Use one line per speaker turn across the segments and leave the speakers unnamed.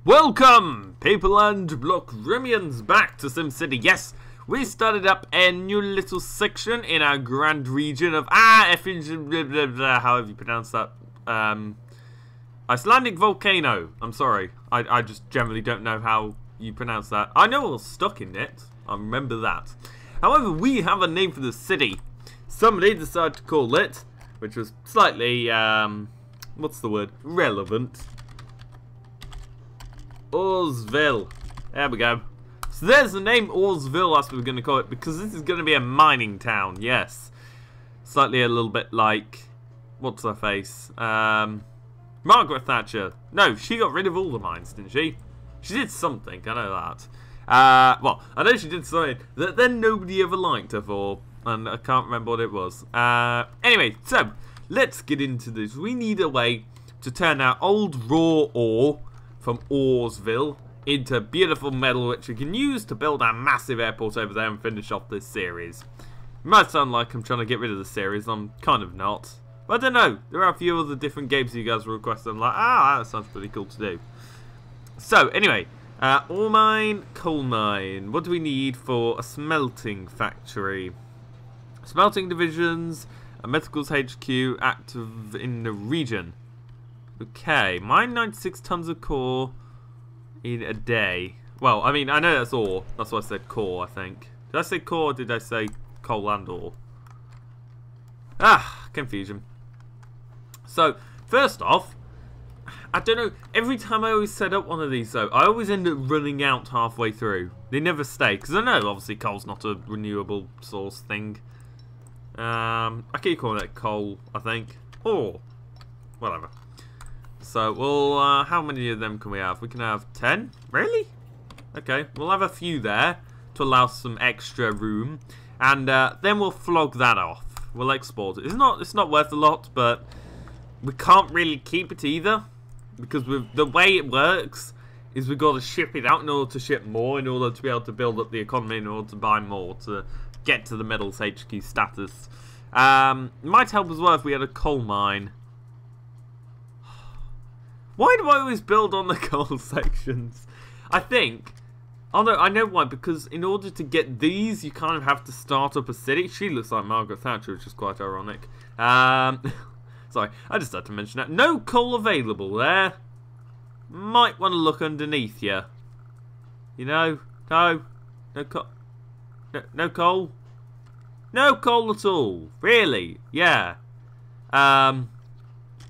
Welcome, people and BlockRoomians, back to SimCity. Yes, we started up a new little section in our grand region of however you pronounce that. Icelandic volcano. I'm sorry, I just generally don't know how you pronounce that. I know we're stuck in it. I remember that. However, we have a name for the city. Somebody decided to call it, which was slightly what's the word? Relevant. Orsville. There we go. So there's the name Orsville, that's what we're going to call it, because this is going to be a mining town, yes. Slightly a little bit like, what's her face? Margaret Thatcher. No, she got rid of all the mines, didn't she? She did something, I know that. Well, I know she did something that then nobody ever liked her for, and I can't remember what it was. Anyway, so, let's get into this. We need a way to turn our old raw ore from Orsville into beautiful metal which we can use to build our massive airport over there and finish off this series. It might sound like I'm trying to get rid of the series, I'm kind of not. But I don't know, there are a few other different games you guys requested, I'm like, that sounds pretty cool to do. So, anyway, ore mine, coal mine. What do we need for a smelting factory? Smelting divisions, a Metals HQ active in the region. Okay, mine 96 tons of core in a day. Well, I mean, I know that's ore. That's why I said core, I think. Did I say core or did I say coal and ore? Confusion. So, first off, I don't know, every time I always set up one of these though, I always end up running out halfway through. They never stay, because I know obviously coal's not a renewable source thing. I keep calling it coal, I think. Or, whatever. So, well, how many of them can we have? We can have 10? Really? Okay, we'll have a few there to allow some extra room. And then we'll flog that off. We'll export it. It's not worth a lot, but we can't really keep it either. Because the way it works is we've got to ship it out in order to ship more, in order to be able to build up the economy, in order to buy more, to get to the Metals HQ status. It might help as well if we had a coal mine. Why do I always build on the coal sections? I think, oh no, I know why, because in order to get these, you kind of have to start up a city. She looks like Margaret Thatcher, which is quite ironic. Sorry, I just had to mention that. No coal available there. Might want to look underneath you. You know, no coal. No coal? No coal at all. Really? Yeah.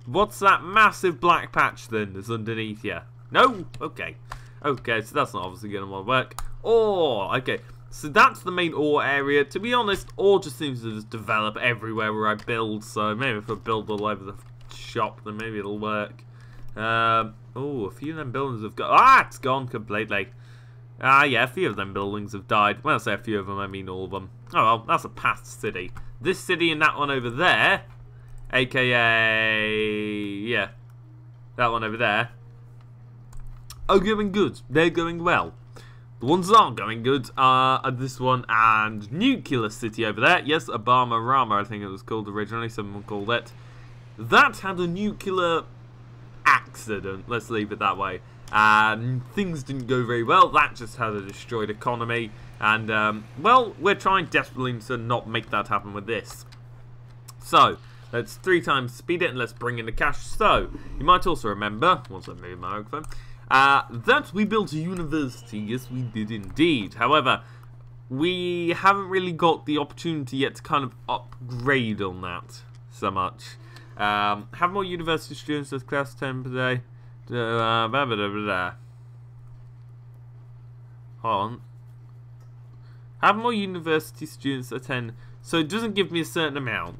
What's that massive black patch then that's underneath you? No? Okay. Okay, so that's not obviously going to want to work. Ore! Okay, so that's the main ore area. To be honest, ore just seems to just develop everywhere where I build, so maybe if I build all over the shop, then maybe it'll work. Oh, a few of them buildings have got... it's gone completely. Yeah, a few of them buildings have died. When I say a few of them, I mean all of them. Oh well, that's a past city. This city and that one over there... AKA, yeah, that one over there, are going good. They're going well. The ones that aren't going good are this one and Nuclear City over there. Yes, Obama Rama, I think it was called originally, someone called it. That had a nuclear accident, let's leave it that way. And things didn't go very well. That just had a destroyed economy. And, well, we're trying desperately to not make that happen with this. So... let's 3 times speed it and let's bring in the cash. So, you might also remember, once I move my microphone, that we built a university. Yes, we did indeed. However, we haven't really got the opportunity yet to kind of upgrade on that so much. Have more university students as class 10 per day. Hold on. Have more university students attend. So it doesn't give me a certain amount.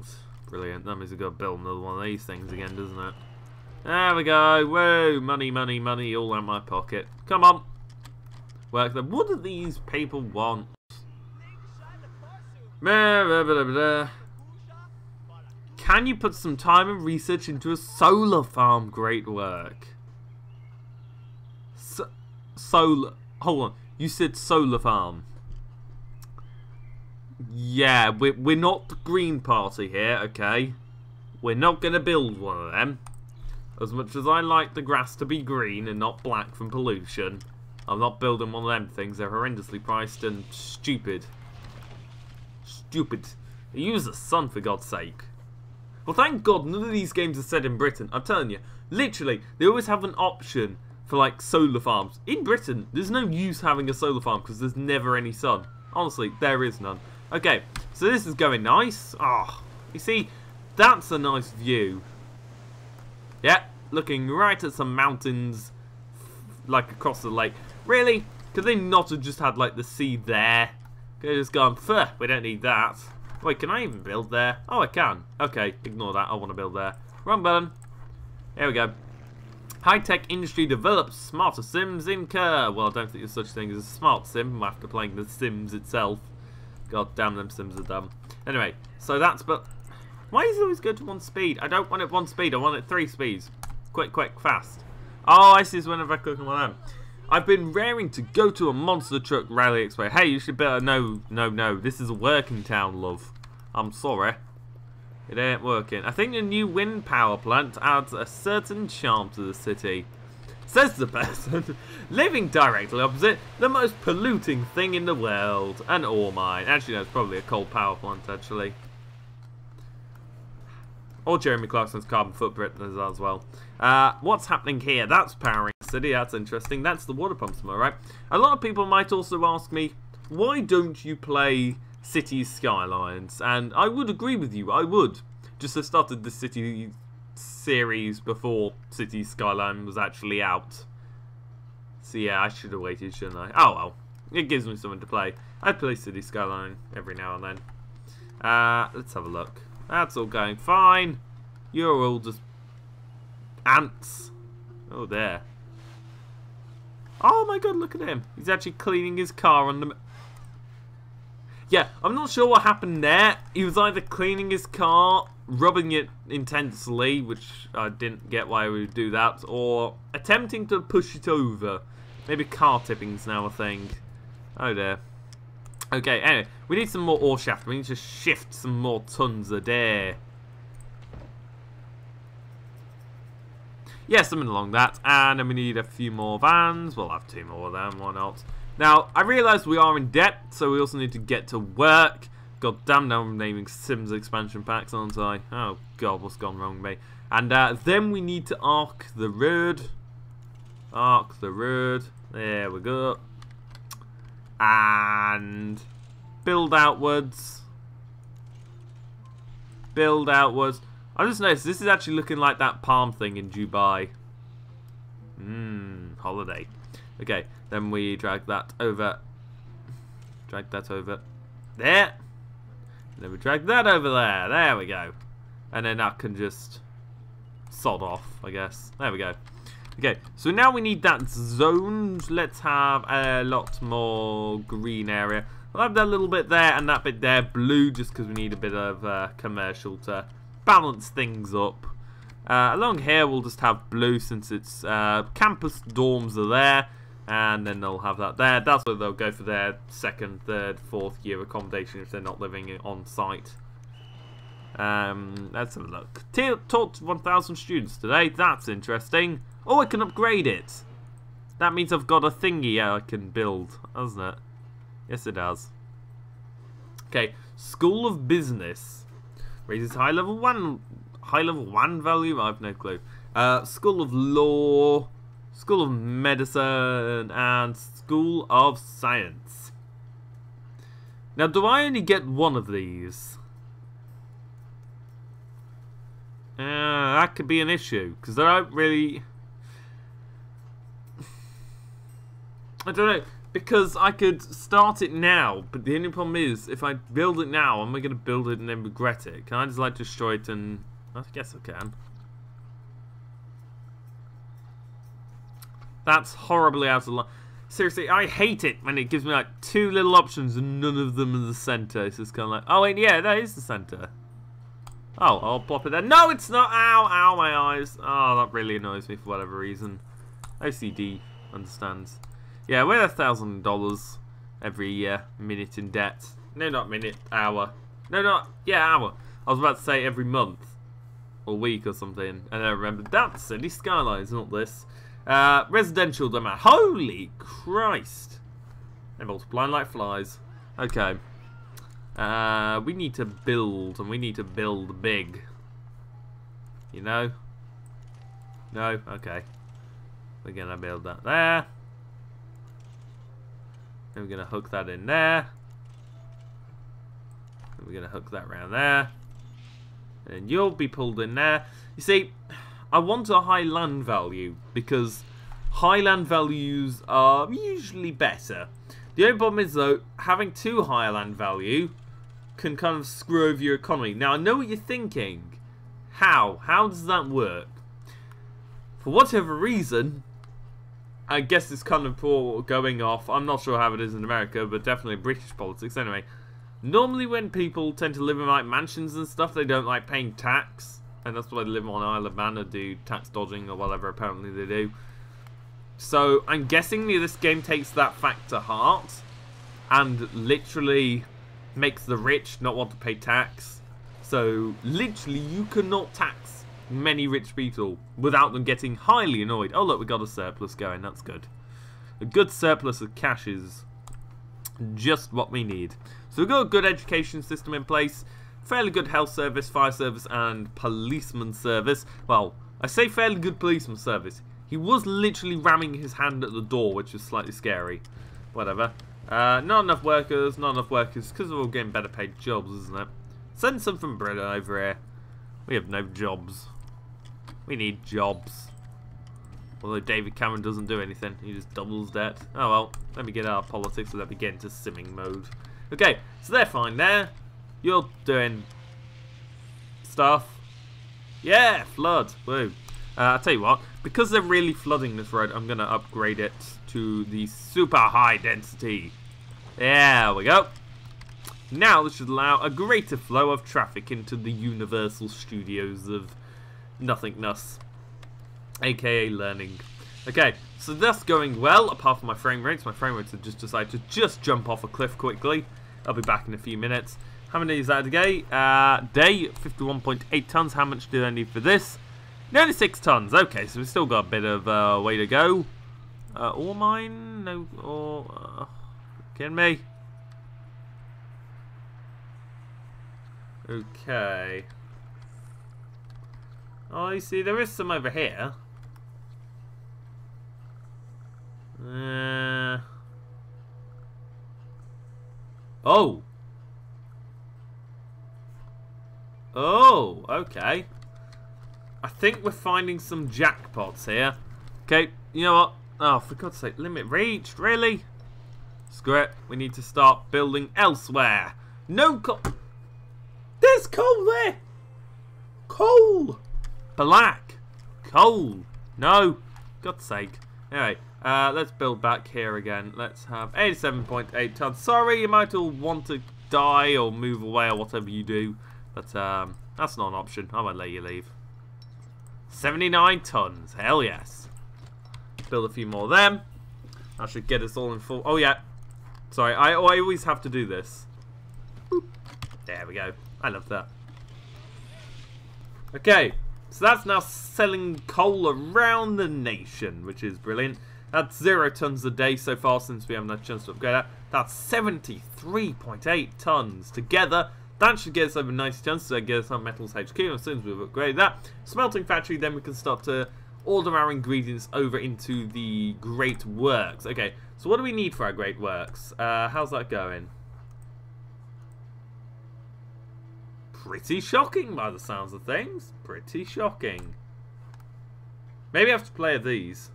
Brilliant. That means we've got to build another one of these things again, doesn't it? There we go. Whoa. Money, money, money all out my pocket. Come on. Work them. What do these people want? Can you put some time and research into a solar farm? Great work. Solar. Hold on. You said solar farm. Yeah, we're not the Green Party here, okay? We're not going to build one of them. As much as I like the grass to be green and not black from pollution, I'm not building one of them things. They're horrendously priced and stupid. Stupid. Use the sun, for God's sake. Well, thank God none of these games are set in Britain. I'm telling you, literally, they always have an option for, like, solar farms. In Britain, there's no use having a solar farm because there's never any sun. Honestly, there is none. Okay, so this is going nice. Ah, oh, you see, that's a nice view. Yeah, looking right at some mountains, like, across the lake. Really? Could they not have just had, like, the sea there? Could have just gone, "Pho, we don't need that." Wait, can I even build there? Oh, I can. Okay, ignore that. I want to build there. Wrong button. Here we go. High-tech industry develops smarter Sims incur. Well, I don't think there's such a thing as a smart Sim after playing the Sims itself. God damn, them Sims are dumb. Anyway, so that's, but why is it always go to 1 speed? I don't want it 1 speed. I want it 3 speeds. Quick, quick, fast. Oh, I see. It's whenever I click on one of them. I've been raring to go to a monster truck rally expo. Hey, you should better no. This is a working town, love. I'm sorry. It ain't working. I think the new wind power plant adds a certain charm to the city. Says the person living directly opposite the most polluting thing in the world. An ore mine. Actually, no, it's probably a coal power plant, actually. Or Jeremy Clarkson's carbon footprint as well. What's happening here? That's powering the city. That's interesting. That's the water pumps, am I right? A lot of people might also ask me, why don't you play Cities Skylines? And I would agree with you. I would. Just have started the City series before Cities Skyline was actually out. So yeah, I should have waited, shouldn't I? Oh well. It gives me something to play. I play Cities Skyline every now and then. Let's have a look. That's all going fine. You're all just ants. Oh, there. Oh my god, look at him. He's actually cleaning his car on the... Yeah, I'm not sure what happened there. He was either cleaning his car, rubbing it intensely, which I didn't get why he would do that, or attempting to push it over. Maybe car tipping's now a thing. Oh dear. Okay, anyway, we need some more ore shaft. We need to shift some more tons a day. Yeah, something along that. And then we need a few more vans. We'll have 2 more of them, why not? Now, I realise we are in debt, so we also need to get to work. God damn, now I'm naming Sims expansion packs, aren't I? Oh god, what's gone wrong with me? And then we need to arc the road. Arc the road. There we go. And build outwards. Build outwards. I just noticed this is actually looking like that palm thing in Dubai. Holiday. Okay, then we drag that over. Drag that over there. And then we drag that over there. There we go. And then that can just sod off, I guess. There we go. Okay, so now we need that zoned. Let's have a lot more green area. We'll have that little bit there and that bit there blue, just because we need a bit of commercial to balance things up. Along here we'll just have blue, since it's campus dorms are there, and then they'll have that there. That's where they'll go for their 2nd, 3rd, 4th year accommodation if they're not living on site. Let's have a look. Taught 1,000 students today. That's interesting. Oh, I can upgrade it. That means I've got a thingy I can build, doesn't it? Yes, it does. Okay, School of Business raises high level one value. I have no clue. School of Law, School of Medicine, and School of Science. Now, do I only get one of these? That could be an issue, because I don't really... I don't know, because I could start it now, but the only problem is, if I build it now, am I going to build it and then regret it? Can I just, like, destroy it and... I guess I can. That's horribly out of line. Seriously, I hate it when it gives me, like, 2 little options and none of them are the centre. It's just kind of like, oh, wait, yeah, that is the centre. Oh, I'll plop it there. No, it's not! Ow, ow, my eyes. Oh, that really annoys me for whatever reason. OCD understands. Yeah, we're $1,000 every minute in debt. No, not minute, hour. No, not, yeah, hour. I was about to say every month. or week or something. And I remember that's City Skylines, not this. Residential domain. Holy Christ! They're multiplying like flies. Okay. We need to build, and we need to build big. You know? No? Okay. We're gonna build that there. And we're gonna hook that in there. And we're gonna hook that around there. And you'll be pulled in there. You see, I want a high land value because high land values are usually better. The only problem is though, having too high a land value can kind of screw over your economy. Now I know what you're thinking. How? How does that work? For whatever reason, I guess it's kind of poor going off. I'm not sure how it is in America, but definitely British politics anyway. Normally when people tend to live in like mansions and stuff, they don't like paying tax. And that's why they live on Isle of Man or do tax dodging or whatever apparently they do. So I'm guessing this game takes that fact to heart and literally makes the rich not want to pay tax. So literally you cannot tax many rich people without them getting highly annoyed. Oh look, we got a surplus going, that's good. A good surplus of cash is just what we need. So we've got a good education system in place, fairly good health service, fire service and policeman service. Well, I say fairly good policeman service. He was literally ramming his hand at the door, which is slightly scary. Whatever. Not enough workers, because we're all getting better paid jobs, isn't it? Send some from Britain over here. We have no jobs. We need jobs. Although David Cameron doesn't do anything. He just doubles debt. Oh well, let me get out of politics and let me get into simming mode. Okay, so they're fine there. You're doing stuff. Yeah, flood. Woo. I'll tell you what, because they're really flooding this road, I'm going to upgrade it to the super high density. There we go. Now this should allow a greater flow of traffic into the Universal Studios of nothingness, aka learning. Okay, so that's going well, apart from my frame rates. My frame rates have just decided to just jump off a cliff quickly. I'll be back in a few minutes. How many is that a day? Day, 51.8 tons. How much do I need for this? Nearly 6 tons. Okay, so we've still got a bit of way to go. Ore mine? No, ore. Kidding me? Okay. Oh, you see, there is some over here. Oh. Oh, okay. I think we're finding some jackpots here. Okay, you know what? Oh, for God's sake, limit reached, really? Screw it. We need to start building elsewhere. No coal. There's coal there. Coal. Black. Coal. No. God's sake. Anyway, let's build back here again. Let's have 87.8 tons. Sorry, you might all want to die or move away or whatever you do. But that's not an option. I won't let you leave. 79 tons. Hell yes. Build a few more of them. I should get us all in full. Oh yeah. Sorry, I always have to do this. Boop. There we go. I love that. Okay. So that's now selling coal around the nation, which is brilliant. That's 0 tons a day so far since we haven't had a chance to upgrade that. That's 73.8 tons together. That should get us over 90 tons, so get us on Metals HQ. As soon as we've upgraded that smelting factory, then we can start to order our ingredients over into the Great Works. Okay, so what do we need for our Great Works? How's that going? Pretty shocking by the sounds of things. Pretty shocking. Maybe I have to play these.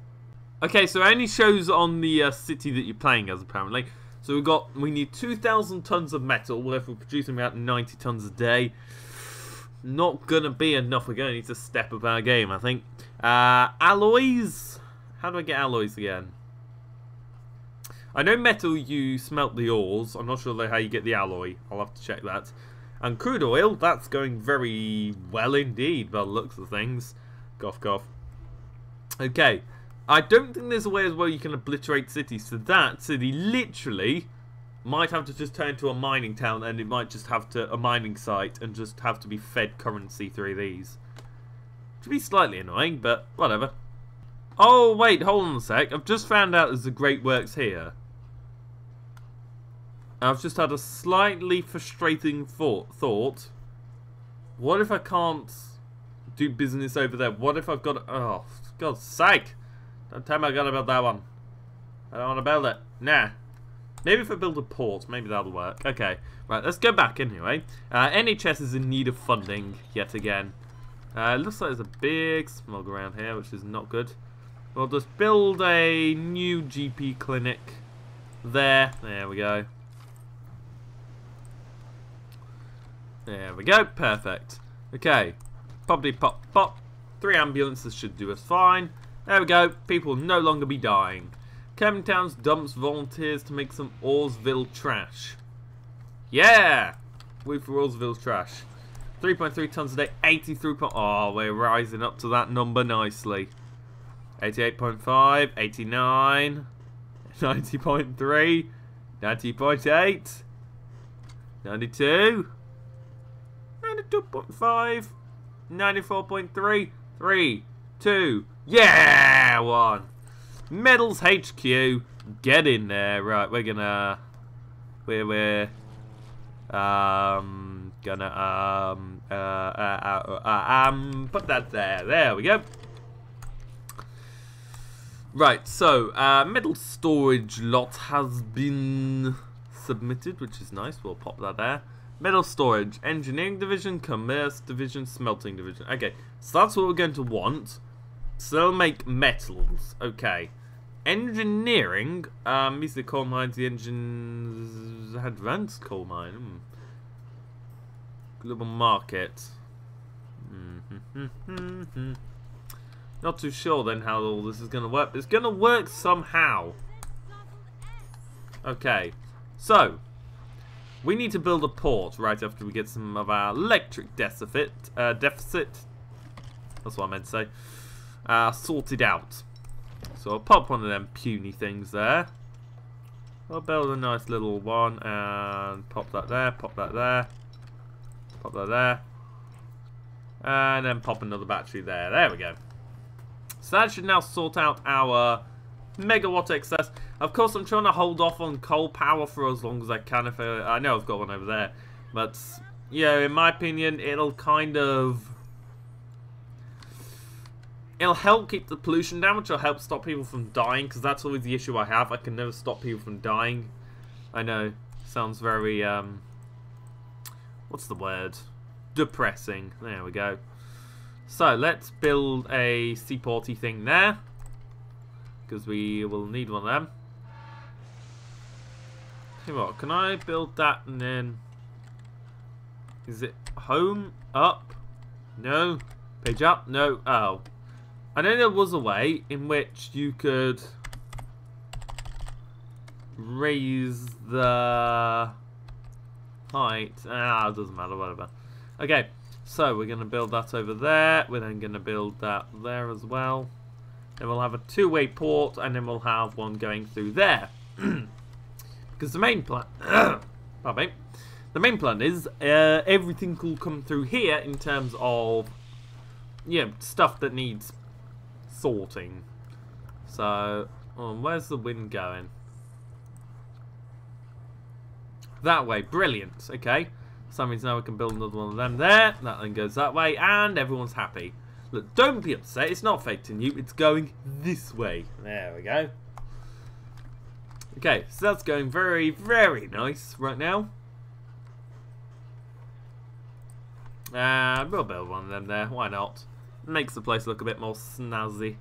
Okay, so it only shows on the city that you're playing as, apparently. So we need 2,000 tons of metal. Well, if we're producing about 90 tons a day, not gonna be enough. We're gonna need to step up our game, I think. Alloys. How do I get alloys again? I know metal, you smelt the ores. I'm not sure how you get the alloy. I'll have to check that. And crude oil, that's going very well indeed by the looks of things. Cough, cough. Okay. I don't think there's a way as well you can obliterate cities. So that city literally might have to just turn into a mining town, and it might just have to a mining site and just have to be fed currency through these. Which would be slightly annoying, but whatever. Oh, wait, hold on a sec. I've just found out there's a Great Works here. I've just had a slightly frustrating thought. What if I can't do business over there? What if I've got to... Oh, for God's sake. Don't tell me I gotta build that one. I don't want to build it. Nah. Maybe if I build a port, maybe that'll work. Okay, right, let's go back anyway. NHS is in need of funding yet again. It looks like there's a big smog around here, which is not good. We'll just build a new GP clinic there. There we go. There we go. Perfect. Okay. Poppity pop pop. 3 ambulances should do us fine. There we go. People will no longer be dying. Camden Towns dumps volunteers to make some Orsville trash. Yeah! We for Orsville's trash. 3.3 tons a day. 83. Oh, we're rising up to that number nicely. 88.5, 89, 90.3, 90.8, 92, 92.5, 94.3, 3, 2, yeah, 1. Medals HQ, get in there. Right, we're gonna, put that there. There we go. Right, so, middle storage lot has been submitted, which is nice. We'll pop that there. Middle storage, engineering division, commerce division, smelting division. Okay, so that's what we're going to want. So they'll make metals. Okay. Engineering, these are the coal mines, the engines, advanced coal mine. Global market. Not too sure then how all this is going to work, but it's going to work somehow. Okay, so we need to build a port right after we get some of our electric deficit. That's what I meant to say. Sorted out. So I'll pop one of them puny things there. I'll build a nice little one and pop that there, pop that there, pop that there, and then pop another battery there. There we go. So that should now sort out our megawatt excess. Of course, I'm trying to hold off on coal power for as long as I can. If I know I've got one over there, but yeah, in my opinion, it'll help keep the pollution down, which will help stop people from dying, because that's always the issue I have. I can never stop people from dying. I know, sounds very what's the word? Depressing. There we go. So let's build a seaporty thing there, because we will need one of them. Hey, what? Can I build that and then? Is it home up? No. Page up? No. Oh, I know there was a way in which you could raise the height. Ah, it doesn't matter. Whatever. Okay. So we're going to build that over there. We're then going to build that there as well. Then we'll have a two-way port, and then we'll have one going through there. Because the main plan, pardon me, the main plan is everything will come through here in terms of, stuff that needs sorting. So, where's the wind going? That way. Brilliant. Okay. So that means now we can build another one of them there. That then goes that way, and everyone's happy. Look, don't be upset. It's not affecting you. It's going this way. There we go. Okay, so that's going very, very nice right now. And we'll build one of them there. Why not? Makes the place look a bit more snazzy.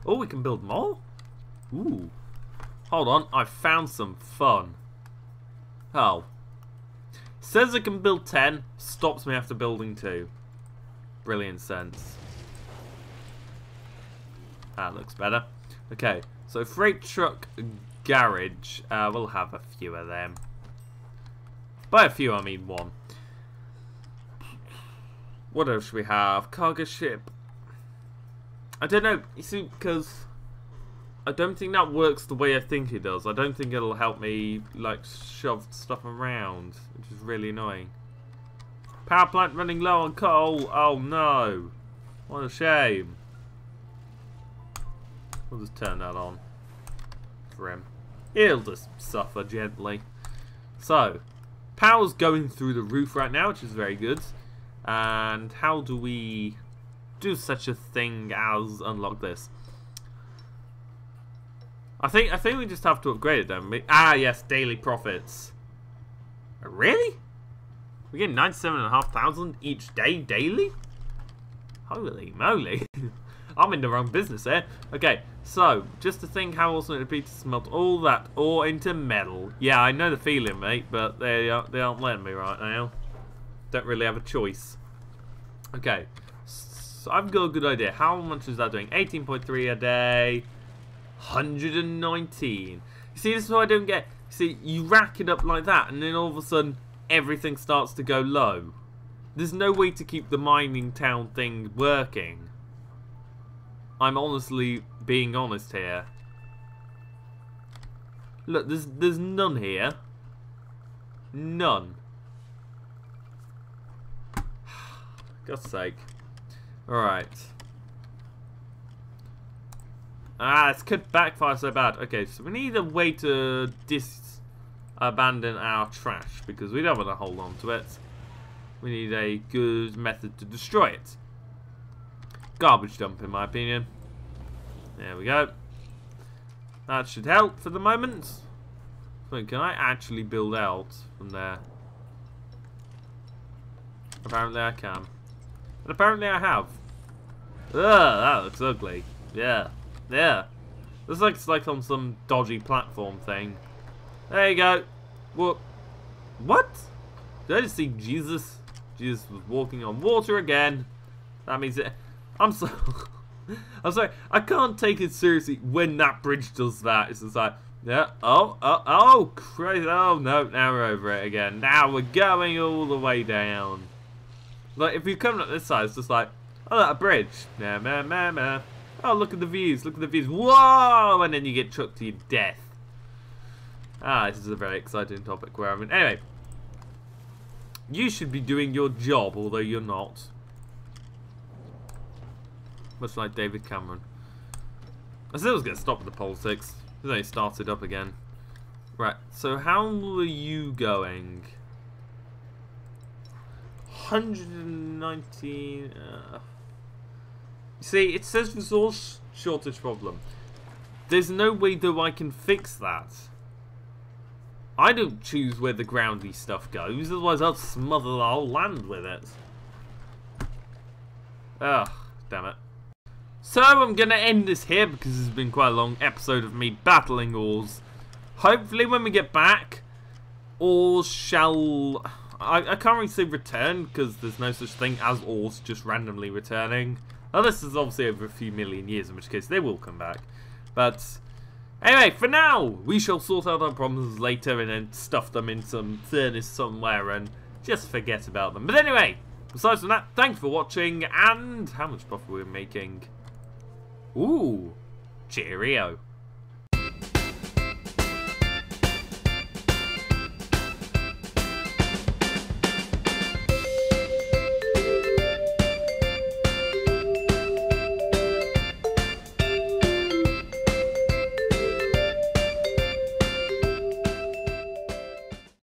Oh, we can build more? Ooh. Hold on. I found some fun. Oh. Says I can build 10, stops me after building 2. Brilliant sense. That looks better. Okay, so freight truck garage. We'll have a few of them. By a few, I mean one. What else should we have? Cargo ship. I don't know. You see, because I don't think that works the way I think it does. I don't think it'll help me, like, shove stuff around, which is really annoying. Power plant running low on coal. Oh, no. What a shame. We'll just turn that on for him. He'll just suffer gently. So, power's going through the roof right now, which is very good. And how do we do such a thing as unlock this? I think we just have to upgrade it, don't we? Ah, yes, daily profits. Really? We get 97,500 each day daily? Holy moly. I'm in the wrong business here. Okay, so, just to think how awesome it would be to smelt all that ore into metal. Yeah, I know the feeling, mate, but they aren't letting me right now. Don't really have a choice. Okay, so I've got a good idea. How much is that doing? 18.3 a day. 119. You see, this is what I don't get. See, you rack it up like that, and then all of a sudden, everything starts to go low. There's no way to keep the mining town thing working. I'm honestly being honest here. Look, there's none here. None. God's sake. Alright. Ah, this could backfire so bad. Okay, so we need a way to abandon our trash, because we don't want to hold on to it. We need a good method to destroy it. Garbage dump, in my opinion. There we go. That should help for the moment. Wait, can I actually build out from there? Apparently I can. And apparently I have. Ugh, that looks ugly. Yeah. Yeah. This looks like on some dodgy platform thing. There you go. What? Did I just see Jesus? Jesus was walking on water again. That means it. I'm so. I'm sorry. I can't take it seriously when that bridge does that. It's just like, yeah. Oh, crazy. Oh no. Now we're over it again. Now we're going all the way down. Like if you come up this side, it's just like, oh, that bridge. Nah, nah, nah, nah. Oh, look at the views. Look at the views. Whoa! And then you get trucked to your death. Ah, this is a very exciting topic where I'm in. Anyway. You should be doing your job, although you're not. Much like David Cameron. I said I was going to stop with the politics. Then they started up again. Right, so how are you going? 119... See, it says resource shortage problem. There's no way though I can fix that. I don't choose where the groundy stuff goes, otherwise I'll smother the whole land with it. Ugh, damn it. So I'm going to end this here because this has been quite a long episode of me battling ores. Hopefully when we get back, ores shall... I can't really say return because there's no such thing as ores just randomly returning. Now this is obviously over a few million years, in which case they will come back. But anyway, for now, we shall sort out our problems later and then stuff them in some furnace somewhere and just forget about them. But anyway, besides from that, thanks for watching, and how much profit we're making. Ooh, cheerio.